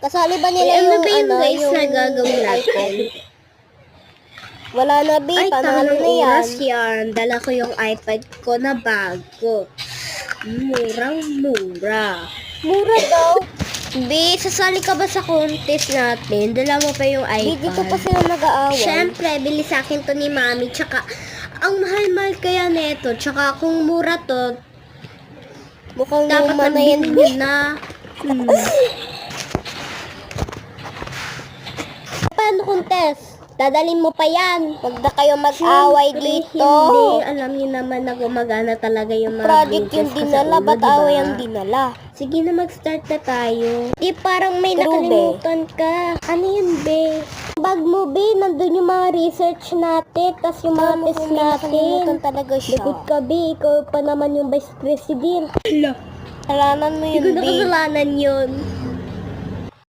Kasali ba nila ano yung ba yung guys yung na gagawin natin? Wala na, B. Ay, Panalo tamang na yan. oras yan. Dala ko yung iPad ko na bago. Murang-mura. Mura daw. B, sasali ka ba sa contest natin? Dala mo pa yung B, iPad. dito pa sila nag-aaway. Siyempre, bili sa akin to ni Mami. Tsaka, ang mahal-mahal kaya neto. Tsaka, kung mura to, Mukhang dapat luma na yan, B. nabili na. Paano contest? Dadalhin mo pa yan. Huwag na kayo mag-away Siyempre, dito. Hindi. Alam niyo naman na gumagana talaga yung mga Project yung business ko sa dinala. ulo, Ba't diba? away ang dinala? Sige na, mag-start na tayo. Parang may True, nakalimutan ka. Ano yun, be? Bag mo, B. Nandun yung mga research natin. Tas yung mga test natin. Talaga siya. Likod ka, be. Ikaw pa naman yung vice president. Kasalanan mo Hindi yun, ko na B. kasalanan yun.